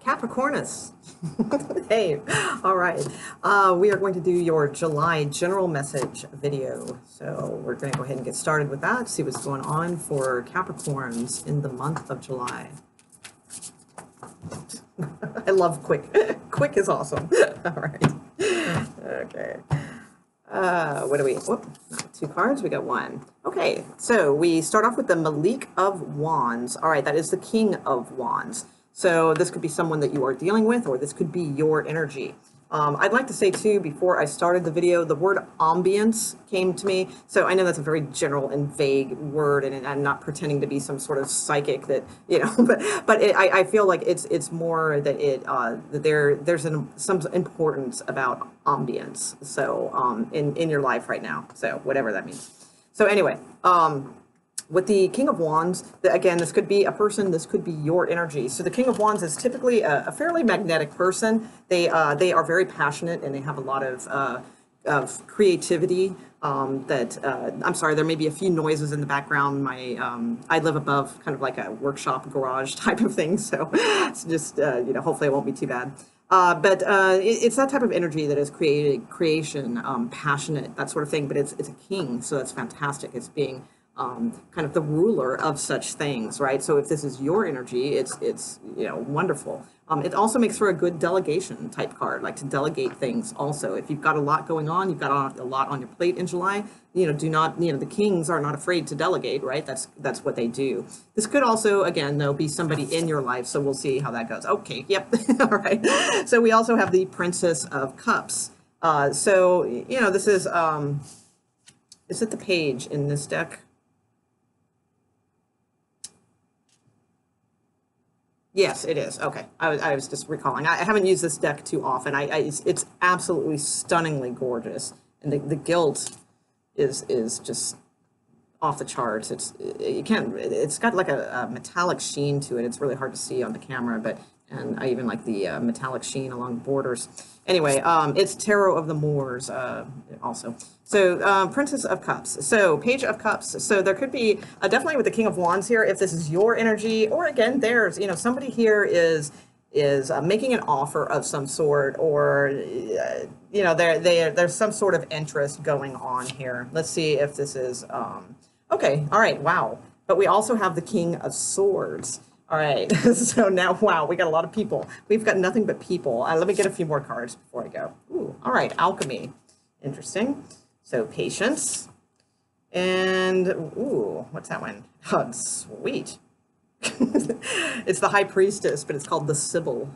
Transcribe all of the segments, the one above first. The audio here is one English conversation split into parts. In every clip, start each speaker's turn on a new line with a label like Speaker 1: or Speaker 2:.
Speaker 1: Capricornus. Hey, all right. We are going to do your July general message video. So we're going to go ahead and get started with that, see what's going on for Capricorns in the month of July. I love quick. Quick is awesome. All right. Okay. What do we, whoop, not two cards, we got one. Okay, so we start off with the Malik of Wands. All right, that is the King of Wands. So this could be someone that you are dealing with, or this could be your energy. I'd like to say too, before I started the video, the word ambience came to me. So I know that's a very general and vague word, and I'm not pretending to be some sort of psychic that, you know, but I feel like it's more that that there's some importance about ambience. So in your life right now. So whatever that means. So anyway, with the King of Wands, again, this could be a person, this could be your energy. So the King of Wands is typically a fairly magnetic person. They are very passionate, and they have a lot of creativity. I'm sorry, there may be a few noises in the background. I live above kind of like a workshop garage type of thing, so it's just you know, hopefully it won't be too bad. But it's that type of energy that is creation, passionate, that sort of thing. But it's a king, so that's fantastic. It's being kind of the ruler of such things, right? So if this is your energy, it's you know, wonderful. It also makes for a good delegation type card, like to delegate things also. If you've got a lot going on, you've got a lot on your plate in July, you know, do not, you know, the kings are not afraid to delegate, right? That's what they do. This could also, again, though, be somebody in your life, so we'll see how that goes. Okay, yep, all right. So we also have the Princess of Cups. So, you know, this is it the page in this deck? Yes, it is. Okay. I was just recalling. I haven't used this deck too often. It's absolutely stunningly gorgeous. And the gilt is just off the charts. It's got like a metallic sheen to it. It's really hard to see on the camera, and I even like the metallic sheen along the borders. Anyway, it's Tarot of the Moors also. So Princess of Cups. So Page of Cups. So there could be definitely with the King of Wands here, if this is your energy, or again, there's, you know, somebody here is making an offer of some sort, or you know, there's some sort of interest going on here. Let's see if this is okay. All right. Wow. But we also have the King of Swords. All right, so now, wow, we got a lot of people. We've got nothing but people. Let me get a few more cards before I go. Ooh, all right, Alchemy. Interesting. So Patience. And, ooh, what's that one? Oh, sweet. It's the High Priestess, but it's called the Sibyl.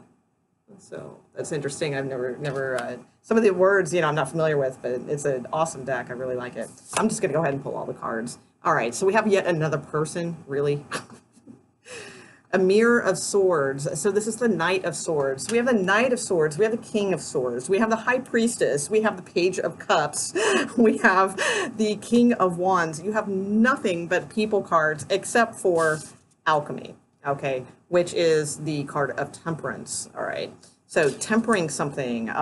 Speaker 1: So that's interesting. I've never some of the words, you know, I'm not familiar with, but it's an awesome deck. I really like it. I'm just going to go ahead and pull all the cards. All right, so we have yet another person, really. A Mirror of Swords. So this is the Knight of Swords. We have the Knight of Swords. We have the King of Swords. We have the High Priestess. We have the Page of Cups. We have the King of Wands. You have nothing but people cards except for Alchemy, okay, which is the card of Temperance, all right? So tempering something, you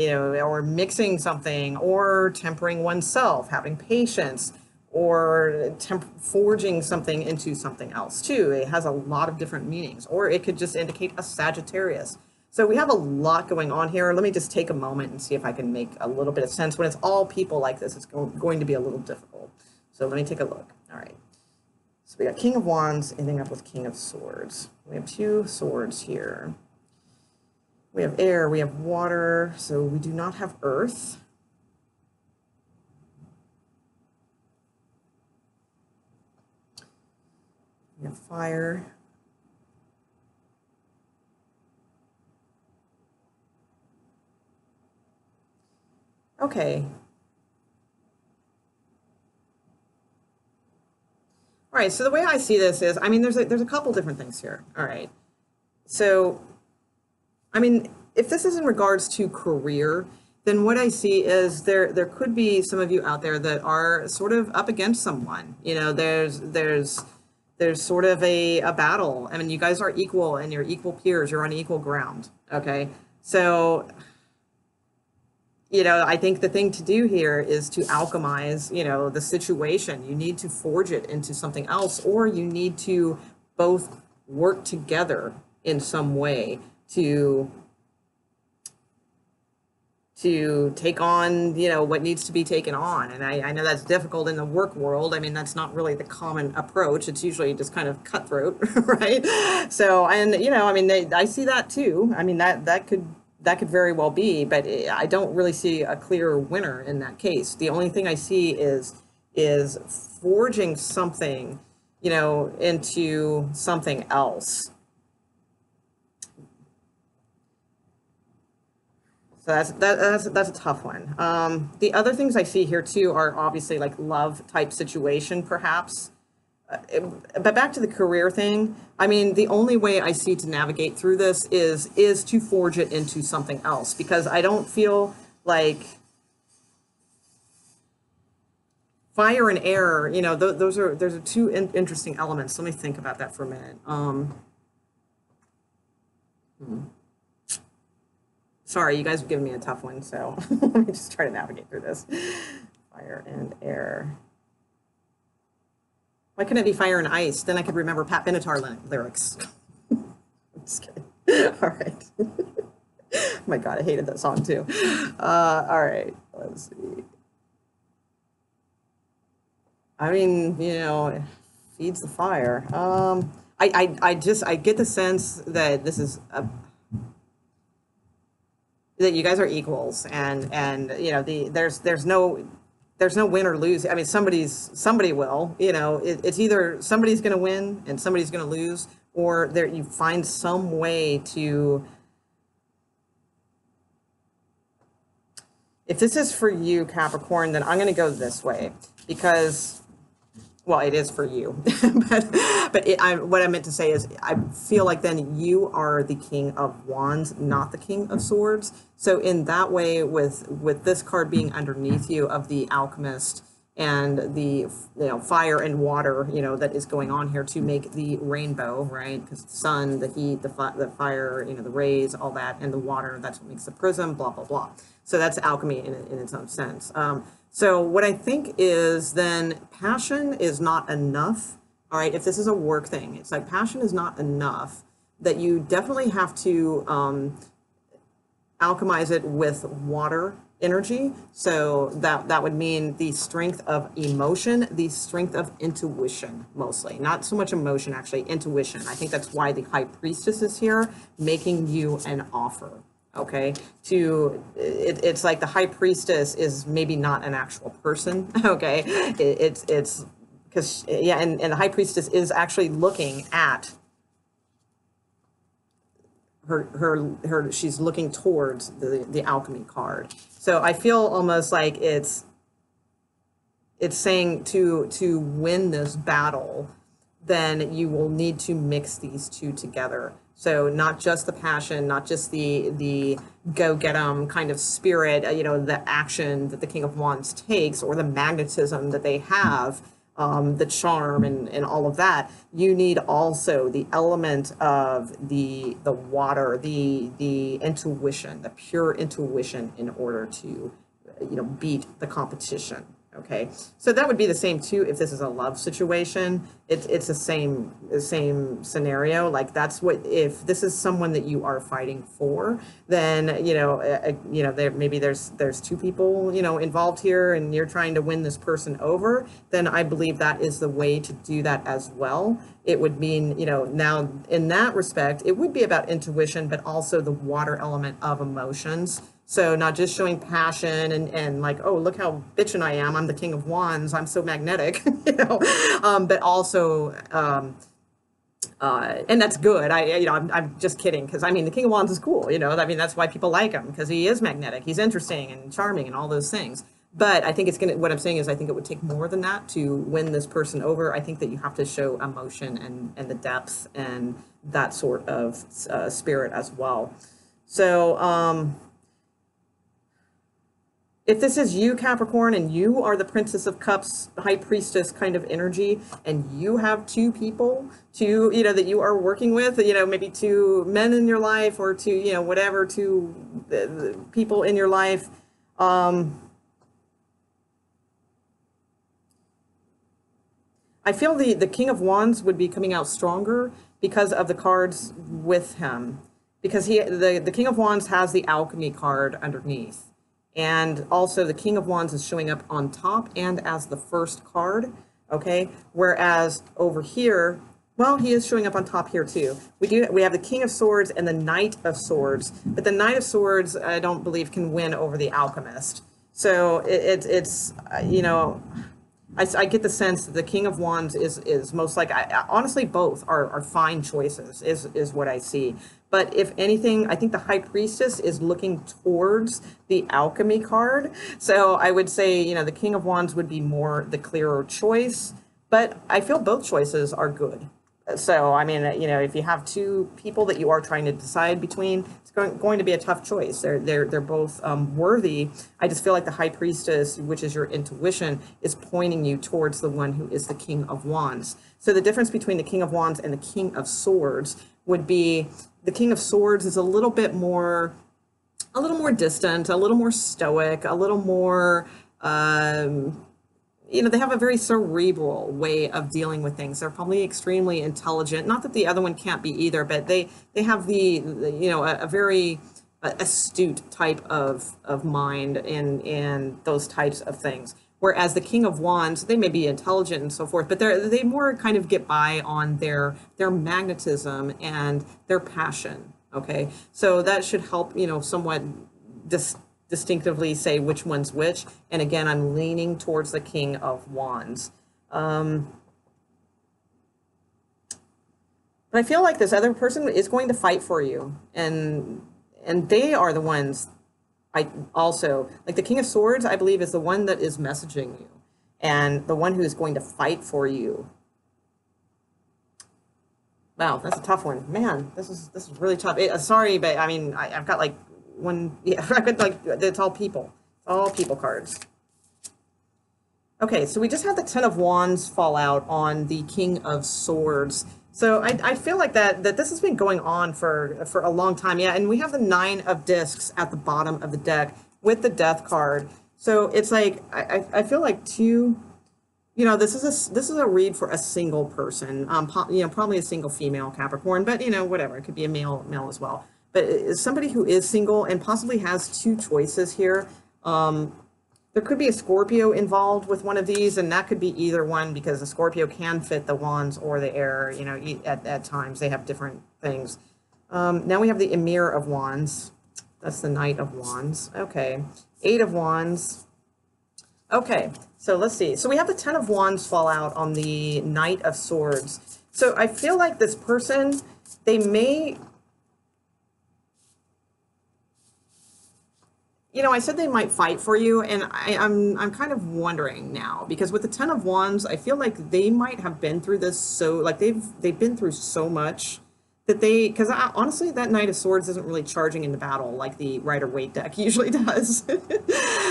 Speaker 1: know, or mixing something, or tempering oneself, having patience, or forging something into something else too. It has a lot of different meanings, or it could just indicate a Sagittarius. So we have a lot going on here. Let me just take a moment and see if I can make a little bit of sense. When it's all people like this, it's going to be a little difficult. So let me take a look. All right. So we got King of Wands ending up with King of Swords. We have two swords here. We have air, we have water, so we do not have earth. We have fire. Okay. All right, so the way I see this is, I mean, there's a couple different things here. All right. So, I mean, if this is in regards to career, then what I see is there could be some of you out there that are sort of up against someone. You know, there's sort of a battle. I mean, you guys are equal and you're equal peers. You're on equal ground. Okay. So, you know, I think the thing to do here is to alchemize, you know, the situation. You need to forge it into something else, or you need to both work together in some way to take on, what needs to be taken on. And I know that's difficult in the work world. I mean, that's not really the common approach. It's usually just kind of cutthroat, right? So, and, I mean, I see that too. I mean, that could very well be, but I don't really see a clear winner in that case. The only thing I see is forging something, into something else. So that's a tough one. The other things I see here too are obviously like love type situation, perhaps. But back to the career thing, I mean, the only way I see to navigate through this is to forge it into something else, because I don't feel like fire and air, those are two interesting elements. Let me think about that for a minute. Sorry, you guys have given me a tough one, so let me just try to navigate through this. Fire and air. Why couldn't it be fire and ice? Then I could remember Pat Benatar lyrics. I'm just kidding. All right. Oh my God, I hated that song too. All right, let's see. I mean, it feeds the fire. I get the sense that this is that you guys are equals, and there's no win or lose. I mean, somebody will, it's either somebody's going to win and somebody's going to lose, or there you find some way to. If this is for you, Capricorn, then I'm going to go this way, because, well, it is for you, but what I meant to say is I feel like then you are the King of Wands, not the King of Swords. So in that way, with this card being underneath you of the Alchemist and the fire and water, that is going on here to make the rainbow, right? Because the sun, the heat, the fire, the rays, all that, and the water, that's what makes the prism, blah, blah, blah. So that's alchemy in its own sense. So what I think is then passion is not enough. All right, if this is a work thing, it's like passion is not enough, that you definitely have to alchemize it with water energy. So that would mean the strength of emotion, the strength of intuition, mostly. Not so much emotion, actually, intuition. I think that's why the High Priestess is here, making you an offer. Okay, it's like the High Priestess is maybe not an actual person. Okay, it's because, yeah, and the High Priestess is actually looking at her she's looking towards the alchemy card. So I feel almost like it's saying to win this battle, then you will need to mix these two together. So not just the passion, not just the go get 'em kind of spirit, the action that the King of Wands takes, or the magnetism that they have, the charm and all of that. You need also the element of the water, the intuition, the pure intuition, in order to beat the competition. Okay, so that would be the same too if this is a love situation. It's the same scenario. Like, that's what, if this is someone that you are fighting for, then there maybe there's two people involved here, and you're trying to win this person over. Then I believe that is the way to do that as well. It would mean now in that respect it would be about intuition, but also the water element of emotions. So not just showing passion and like, oh, look how bitchin' I am. I'm the King of Wands. I'm so magnetic, but also, and that's good. I'm just kidding. Cause I mean, the King of Wands is cool. I mean, that's why people like him, because he is magnetic. He's interesting and charming and all those things. But I think what I'm saying is I think it would take more than that to win this person over. I think that you have to show emotion and the depth and that sort of spirit as well. So, if this is you, Capricorn, and you are the Princess of Cups, High Priestess kind of energy, and you have two people that you are working with, maybe two men in your life, or two, whatever, two people in your life, I feel the King of Wands would be coming out stronger because of the cards with him. because the King of Wands has the alchemy card underneath. And also the King of Wands is showing up on top and as the first card, okay? Whereas over here, well, he is showing up on top here too. We have the King of Swords and the Knight of Swords, but the Knight of Swords, I don't believe, can win over the Alchemist. So it's you know, I get the sense that the King of Wands is most like, honestly, both are fine choices, is what I see. But if anything, I think the High Priestess is looking towards the Alchemy card. So I would say, you know, the King of Wands would be more the clearer choice, but I feel both choices are good. So, I mean, you know, if you have two people that you are trying to decide between, it's going to be a tough choice. They're both worthy. I just feel like the High Priestess, which is your intuition, is pointing you towards the one who is the King of Wands. So the difference between the King of Wands and the King of Swords would be the King of Swords is a little more distant, a little more stoic, a little more, you know, they have a very cerebral way of dealing with things. They're probably extremely intelligent. Not that the other one can't be either, but they have the you know, a very astute type of mind and those types of things. Whereas the King of Wands, they may be intelligent and so forth, but they more kind of get by on their magnetism and their passion. Okay, so that should help, you know, somewhat distinctively say which one's which. And again, I'm leaning towards the King of Wands. But I feel like this other person is going to fight for you, and they are the ones. I also like the King of Swords, I believe, is the one that is messaging you and the one who is going to fight for you. Wow, that's a tough one, man. This is really tough. Sorry, but I mean, I've got like one. Yeah, I've got like, it's all people. It's all people cards. Okay, so we just had the Ten of Wands fall out on the King of Swords. So I feel like that this has been going on for a long time. Yeah, and we have the Nine of Discs at the bottom of the deck with the Death card. So it's like, I feel like two, you know, this is a read for a single person. You know, probably a single female Capricorn, but you know, whatever, it could be a male as well. But somebody who is single and possibly has two choices here. There could be a Scorpio involved with one of these, and that could be either one, because the Scorpio can fit the Wands or the Air. You know, at times they have different things. Now we have the Emir of Wands. That's the Knight of Wands. Okay, Eight of Wands. Okay, so let's see. So we have the Ten of Wands fall out on the Knight of Swords. So I feel like this person, they may... You know, I said they might fight for you, and I'm kind of wondering now, because with the Ten of Wands, I feel like they might have been through this, so like they've been through so much that because honestly, that Knight of Swords isn't really charging into battle like the Rider-Waite deck usually does.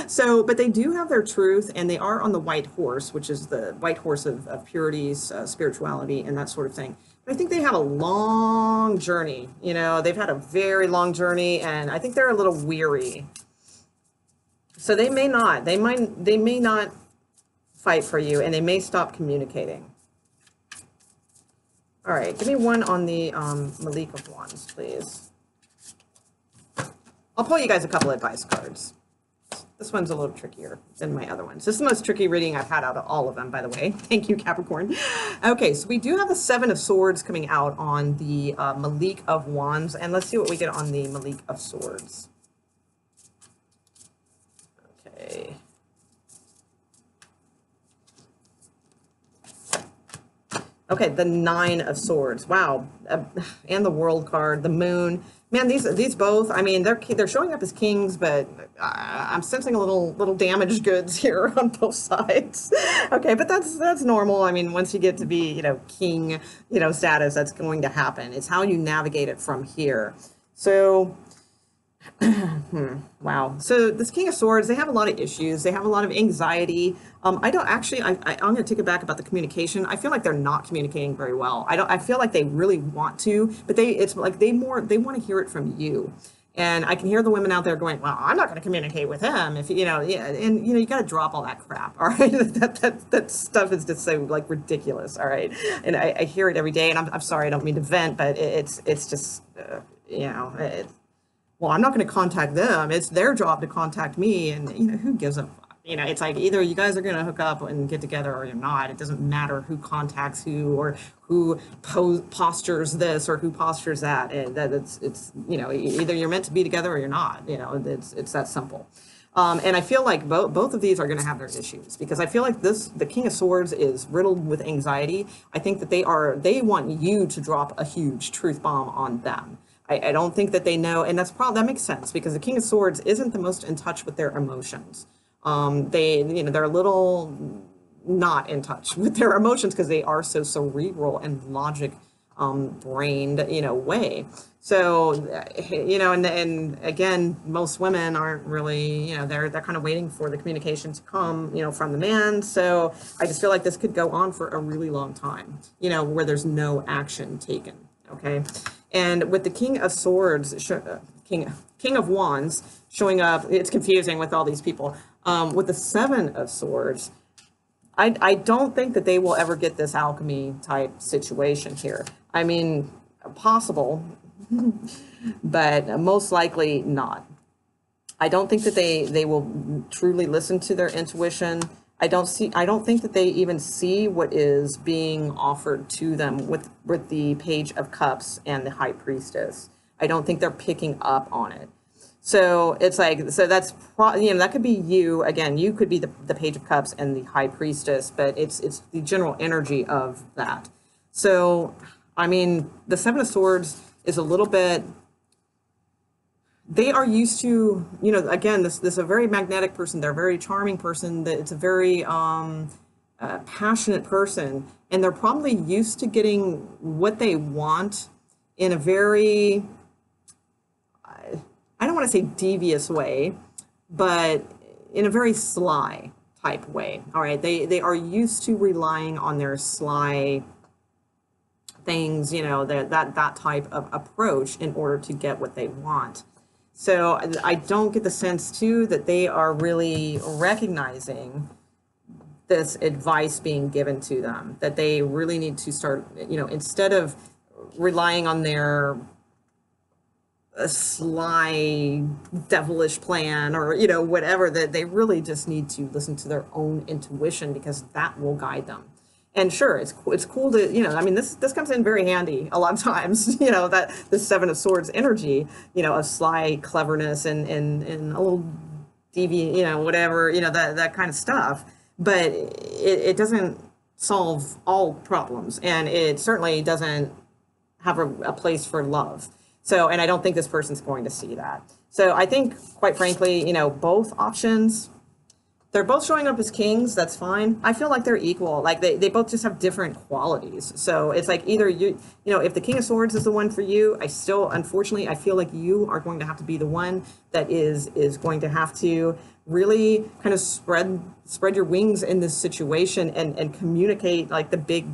Speaker 1: So, but they do have their truth, and they are on the white horse, which is the white horse of purities, spirituality, and that sort of thing. I think they have a long journey. You know, they've had a very long journey, and I think they're a little weary. So they may not fight for you, and they may stop communicating. All right, give me one on the Malik of Wands, please. I'll pull you guys a couple advice cards. This one's a little trickier than my other ones. This is the most tricky reading I've had out of all of them, by the way. Thank you, Capricorn. Okay, so we do have the Seven of Swords coming out on the Malik of Wands, and let's see what we get on the Malik of Swords. Okay. Okay, the Nine of Swords. Wow, and the World card, the Moon. Man, these both. I mean, they're showing up as kings, but I'm sensing a little damaged goods here on both sides. Okay, but that's normal. I mean, once you get to be, you know, king, you know, status, that's going to happen. It's how you navigate it from here. So. Wow. So this King of Swords, they have a lot of issues. They have a lot of anxiety. I don't actually, I'm going to take it back about the communication. I feel like they're not communicating very well. I feel like they really want to, but it's like they want to hear it from you. And I can hear the women out there going, well, I'm not going to communicate with him if, you know, yeah. And, you know, you got to drop all that crap. All right. that stuff is just so like ridiculous. All right. And I hear it every day, and I'm sorry, I don't mean to vent, but it's just, you know, well, I'm not going to contact them. It's their job to contact me. And, who gives a fuck? It's like either you guys are going to hook up and get together or you're not. It doesn't matter who contacts who or who postures this or who postures that. And that it's, either you're meant to be together or you're not. It's that simple. And I feel like both of these are going to have their issues because I feel like the King of Swords is riddled with anxiety. I think that they want you to drop a huge truth bomb on them. I don't think that they know, and that makes sense because the King of Swords isn't the most in touch with their emotions. They're a little not in touch with their emotions because they are so cerebral and logic brained, way. So, and again, most women aren't really, they're kind of waiting for the communication to come, from the man. So I just feel like this could go on for a really long time, where there's no action taken. Okay. And with the King of Swords, King of Wands showing up, it's confusing with all these people. With the Seven of Swords, I don't think that they will ever get this alchemy type situation here. I mean, possible, but most likely not. I don't think that they will truly listen to their intuition. I don't think that they even see what is being offered to them with the Page of Cups and the High Priestess. I don't think they're picking up on it. So it's like, that's that could be you. Again, you could be the Page of Cups and the High Priestess, but it's the general energy of that. So, I mean, the Seven of Swords is a little bit, they are used to, again, this is a very magnetic person. They're a very charming person. It's a very passionate person. And they're probably used to getting what they want in a very, I don't want to say devious way, but in a very sly type way. All right. They are used to relying on their sly things, that type of approach in order to get what they want. So I don't get the sense too that they are really recognizing this advice being given to them, that they really need to start, instead of relying on their sly devilish plan or whatever, that they really just need to listen to their own intuition because that will guide them. And sure, it's cool to, I mean, this comes in very handy a lot of times, that the Seven of Swords energy, of sly cleverness and a little deviant, whatever, that kind of stuff. But it doesn't solve all problems, and it certainly doesn't have a place for love. So, and I don't think this person's going to see that. So I think, quite frankly, both options, they're both showing up as kings. That's fine. I feel like they're equal. Like they both just have different qualities. So it's like either if the King of Swords is the one for you, unfortunately, I feel like you are going to have to be the one that is going to have to really kind of spread your wings in this situation and communicate like the big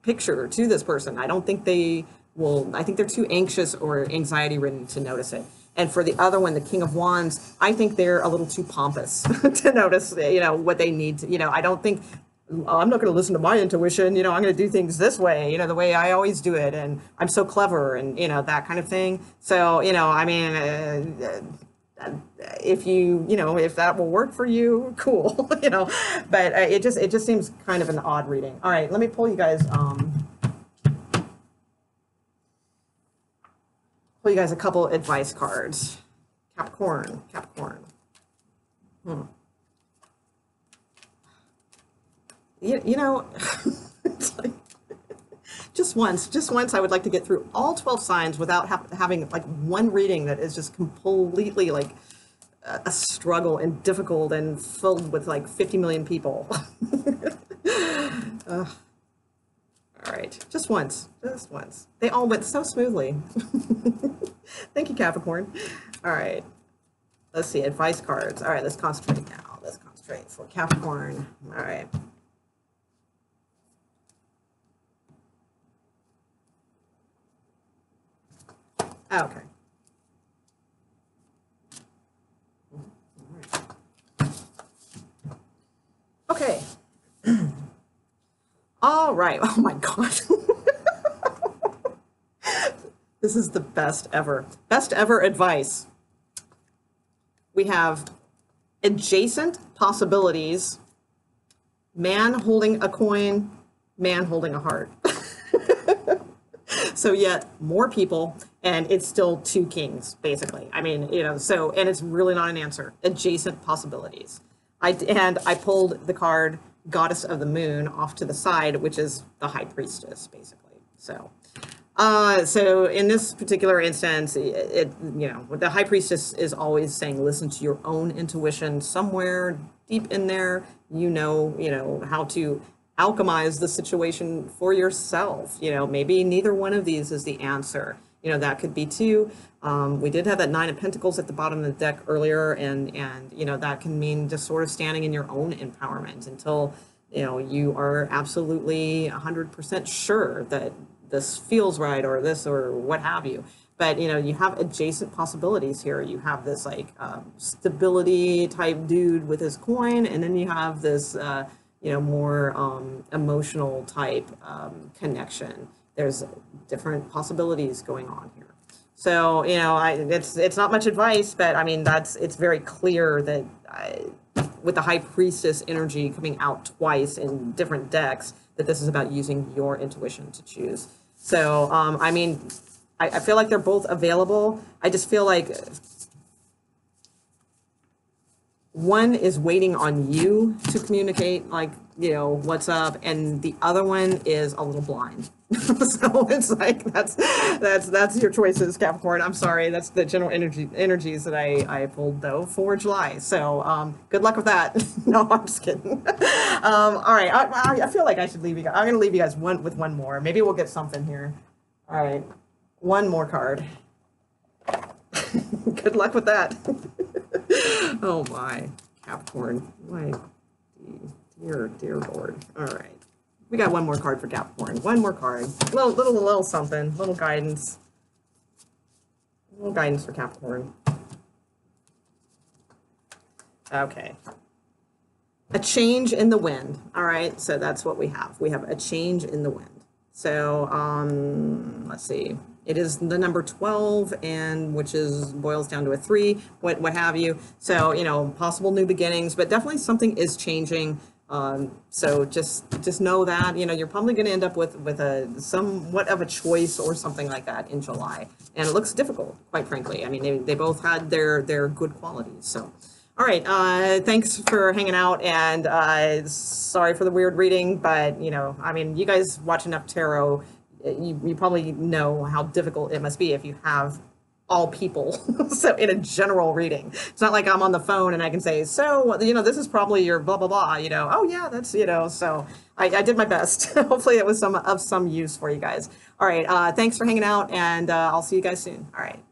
Speaker 1: picture to this person. I don't think they will. I think they're too anxious or anxiety ridden to notice it. And for the other one, the King of Wands, I think they're a little too pompous to notice, what they need to, I don't think, I'm not going to listen to my intuition, I'm going to do things this way, the way I always do it. And I'm so clever and, that kind of thing. So, I mean, if that will work for you, cool, but it just seems kind of an odd reading. All right, let me pull you guys, a couple advice cards. Capricorn. It's like, just once I would like to get through all 12 signs without having like one reading that is just completely like a struggle and difficult and filled with like 50 million people. All right, just once. They all went so smoothly. Thank you, Capricorn. All right, let's see, advice cards. All right, let's concentrate now. Let's concentrate for Capricorn. All right. Okay. Okay. All right. Oh my God. This is the best ever. Best ever advice. We have adjacent possibilities, man holding a coin, man holding a heart. So yet more people, and it's still two kings, basically. I mean, so, and it's really not an answer. Adjacent possibilities. I pulled the card Goddess of the Moon off to the side, which is the High Priestess, basically. So in this particular instance, the High Priestess is always saying, listen to your own intuition. Somewhere deep in there, you know how to alchemize the situation for yourself. Maybe neither one of these is the answer. That could be too. We did have that Nine of Pentacles at the bottom of the deck earlier, and that can mean just sort of standing in your own empowerment until you are absolutely 100% sure that this feels right, or this, or what have you. But you have adjacent possibilities here. You have this stability type dude with his coin, and then you have this more emotional type connection. There's different possibilities going on here. So it's not much advice, but I mean it's very clear that with the High Priestess energy coming out twice in different decks, that this is about using your intuition to choose. So I mean, I feel like they're both available. I just feel like one is waiting on you to communicate, like, what's up, and the other one is a little blind. So it's like that's your choices, Capricorn. I'm sorry, that's the general energies that I pulled though for July. So good luck with that. No, I'm just kidding. All right, I feel like I should leave you guys. I'm gonna leave you guys with one more. Maybe we'll get something here. All right, one more card. Good luck with that. Oh my, Capricorn. My dear Lord. All right. We got one more card for Capricorn. One more card. Little something. Little guidance. Little guidance for Capricorn. Okay. A change in the wind. All right. So that's what we have. We have a change in the wind. So let's see. It is the number 12, and which boils down to a 3, what have you. So, possible new beginnings, but definitely something is changing. So just know that, you're probably going to end up with a somewhat of a choice or something like that in July. And it looks difficult, quite frankly. I mean, they both had their good qualities. So, all right. Thanks for hanging out, and sorry for the weird reading, but, I mean, you guys watch enough tarot. You probably know how difficult it must be if you have all people. So in a general reading, it's not like I'm on the phone and I can say, so, this is probably your blah, blah, blah, oh yeah, that's, so I did my best. Hopefully it was of some use for you guys. All right. Thanks for hanging out, and I'll see you guys soon. All right.